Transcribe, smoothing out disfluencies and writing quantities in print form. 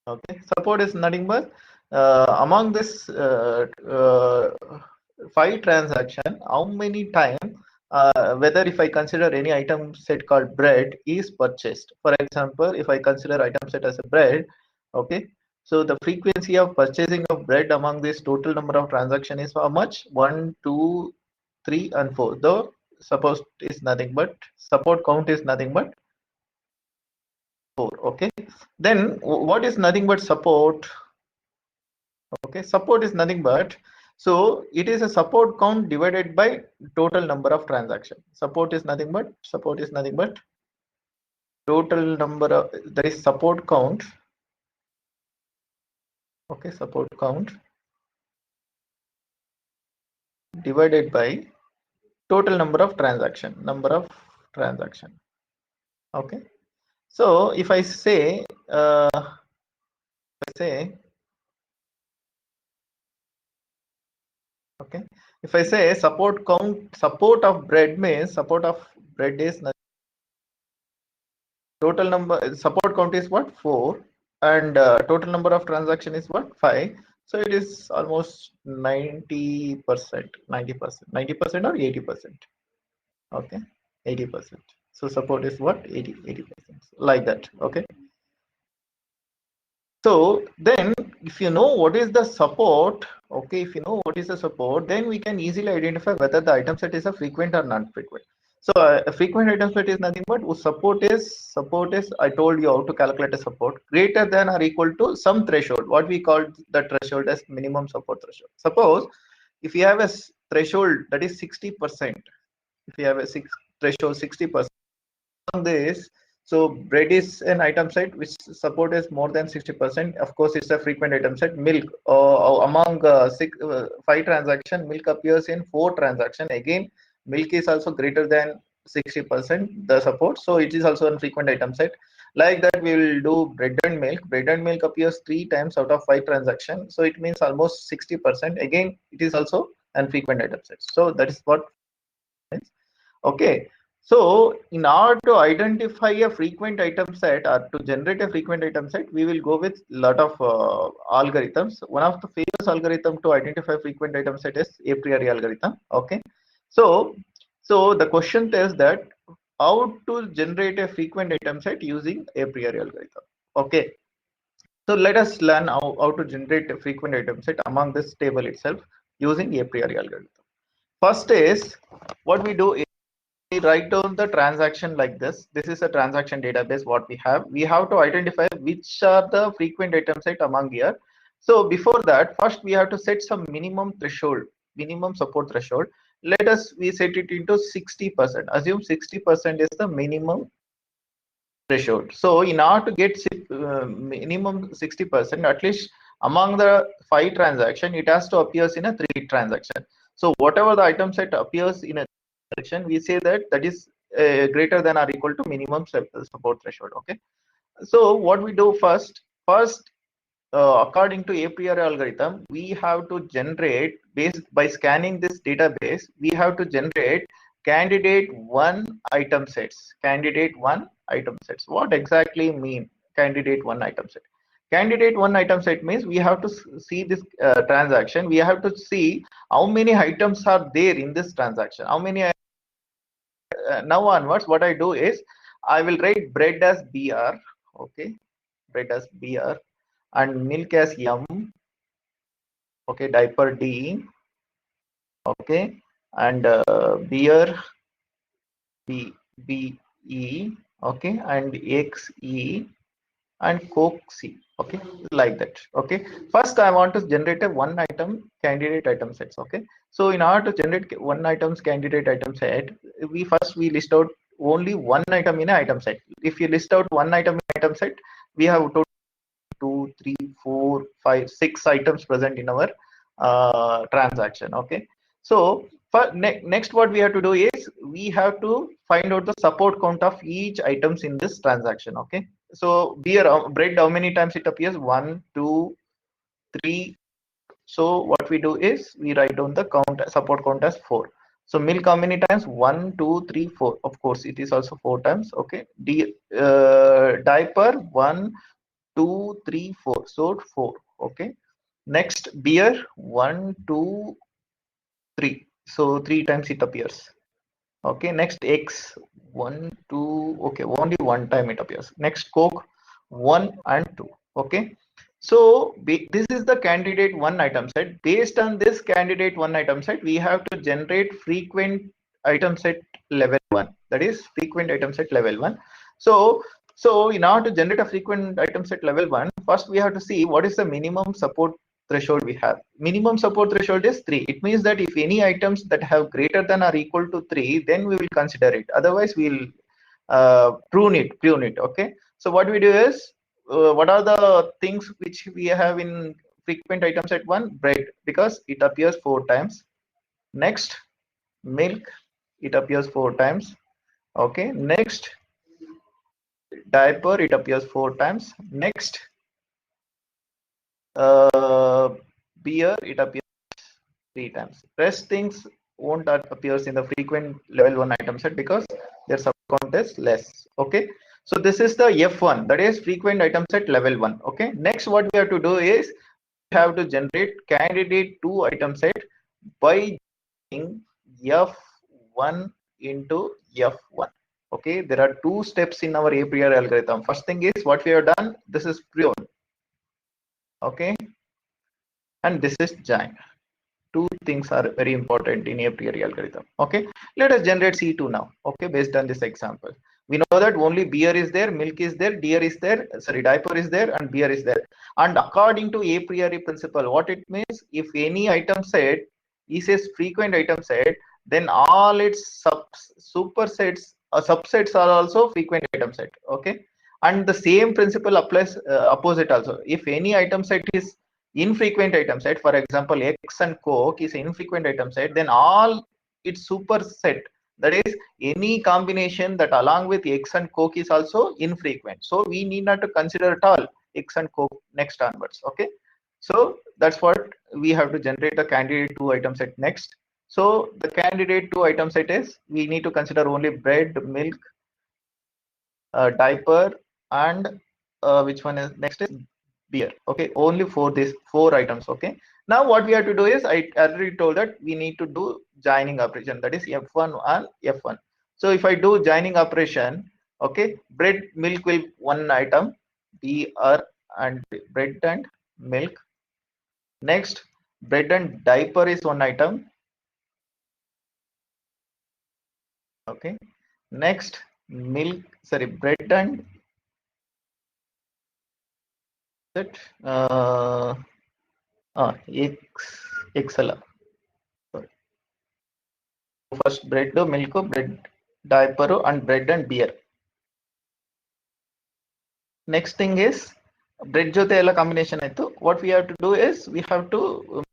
Okay, support is nothing but among this 5 transaction, how many time whether if I consider any item set called bread is purchased. For example, if I consider item set as a bread, okay, so the frequency of purchasing of bread among this total number of transaction is how much? 1, 2, 3, and 4. Though suppose is nothing but support count is nothing but 4. Okay, then what is nothing but support? Okay, support is nothing but, so it is a support count divided by total number of transaction. Support is nothing but total number of, that is support count. Okay, support count divided by total number of transaction. Okay, so if I say okay, if I say support count, support of bread means support of bread is total number, support count is what? 4, and total number of transaction is what? 5. So it is almost 90%, 90% or 80%. Okay, 80%. So support is what? 80%, like that. Okay, so then if you know what is the support, okay, if you know what is the support, then we can easily identify whether the item set is a frequent or non-frequent. So a frequent item set is nothing but support is I told you how to calculate a support greater than or equal to some threshold. What we call the threshold as minimum support threshold. Suppose if you have a threshold that is 60%, if you have a threshold 60%, on this, so bread is an item set which support is more than 60%. Of course, it's a frequent item set. Milk among 5 transaction, milk appears in 4 transaction. Again, milk is also greater than 60% the support, so it is also a frequent item set. Like that, we will do bread and milk. Bread and milk appears 3 times out of 5 transactions, so it means almost 60%. Again, it is also an frequent item set. So that is what means. Okay, so in order to identify a frequent item set or to generate a frequent item set, we will go with lot of algorithms. One of the famous algorithm to identify frequent item set is a priori algorithm. Okay, so the question is that how to generate a frequent item set using a priori algorithm. Okay, so let us learn how to generate a frequent item set among this table itself using a priori algorithm. First is what we do is we write down the transaction like this. This is a transaction database what we have. We have to identify which are the frequent item set among here. So before that, first we have to set some minimum threshold, minimum support threshold. Let us we set it into 60%. Assume 60% is the minimum threshold. So in order to get minimum 60%, at least among the 5 transaction, it has to appears in a 3 transaction. So whatever the item set appears in a transaction, we say that is greater than or equal to minimum support threshold. Okay, so what we do first according to a priori algorithm, we have to generate, based by scanning this database, we have to generate candidate 1 item sets. What exactly mean candidate 1 item set? Candidate 1 item set means we have to see this transaction. We have to see how many items are there in this transaction. How many now onwards, what I do is I will write bread as BR. Okay, bread as BR, and milk as M. Okay, diaper D. Okay, and beer B E. Okay, and X E, and Coke C. Okay, like that. Okay, first I want to generate a 1 item candidate item sets. Okay, so in order to generate 1 items candidate item set, we list out only 1 item in an item set. If you list out 1 item in item set, we have total 2, 3, 4, 5, 6 items present in our transaction. Okay, so for next what we have to do is we have to find out the support count of each items in this transaction. Okay, so beer bread, how many times it appears? 1, 2, 3. So what we do is we write down the count, support count as 4. So milk, how many times? 1, 2, 3, 4. Of course it is also 4 times. Okay, diaper 1, 2, 3, 4. So 4. Okay. Next beer 1, 2, 3. So 3 times it appears. Okay. Next X 1, 2. Okay. Only one time it appears. Next Coke 1 and 2. Okay. So this is the candidate one item set. Based on this candidate one item set, we have to generate frequent item set level one. That is frequent item set level one. So in order to generate a frequent item set level one, first we have to see what is the minimum support threshold we have. Minimum support threshold is 3. It means that if any items that have greater than or equal to 3, then we will consider it. Otherwise, we'll prune it. Okay. So what we do is, what are the things which we have in frequent item set one? Bread, because it appears 4 times. Next, milk, it appears 4 times. Okay. Next, diaper, it appears 4 times. Next, beer, it appears 3 times. Rest things won't appears in the frequent level 1 item set because their subcount is less. Okay. So this is the F1, that is frequent item set level 1. Okay. Next, what we have to do is we have to generate candidate 2 item set by using F1 into F1. Okay. There are 2 steps in our a priori algorithm. First thing is what we have done. This is prune. Okay. And this is join. 2 things are very important in a priori algorithm. Okay, let us generate C2 now. Okay, based on this example, we know that only beer is there, milk is there, deer is there, sorry, diaper is there, and beer is there. And according to a priori principle, what it means, if any item set is a frequent item set, then all its supersets or subsets are also frequent item set. Okay, and the same principle applies opposite also. If any item set is infrequent item set, for example X and Coke is infrequent item set, then all its superset, that is any combination that along with X and Coke is also infrequent, so we need not to consider at all X and Coke next onwards. Okay, so that's what we have to generate the candidate 2 item set next. So the candidate 2 item set is, we need to consider only bread, milk, diaper, and which one is next is beer. Okay, only for these 4 items. Okay, now what we have to do is, I already told that we need to do joining operation, that is F1 and F1. So if I do joining operation, okay, bread, milk will one item, beer and bread and milk. Next, bread and diaper is one item. Okay, next, milk, sorry, bread and that XL. Sorry. First bread, milk, bread, diaper, and bread and beer. Next thing is bread jote ella combination. What we have to do is we have to